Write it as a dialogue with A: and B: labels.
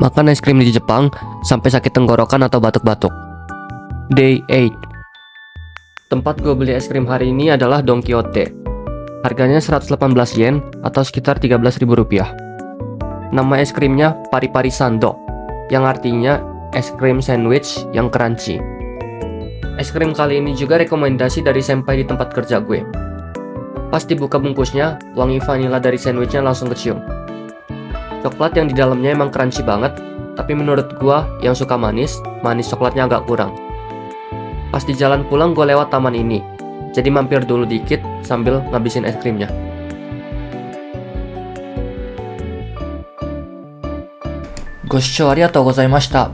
A: makan es krim di Jepang sampai sakit tenggorokan atau batuk-batuk. Day 8. Tempat gue beli es krim hari ini adalah Don Quijote. Harganya 118 yen atau sekitar 13.000 rupiah. Nama es krimnya Pari-Pari Sando, yang artinya es krim sandwich yang crunchy. Es krim kali ini juga rekomendasi dari senpai di tempat kerja gue. Pas dibuka bungkusnya, wangi vanila dari sandwichnya langsung kecium. Coklat yang di dalamnya emang crunchy banget, tapi menurut gua yang suka manis coklatnya agak kurang. Pas di jalan pulang gua lewat taman ini, jadi mampir dulu dikit sambil ngabisin es krimnya. Goshou arigatou gozaimashita.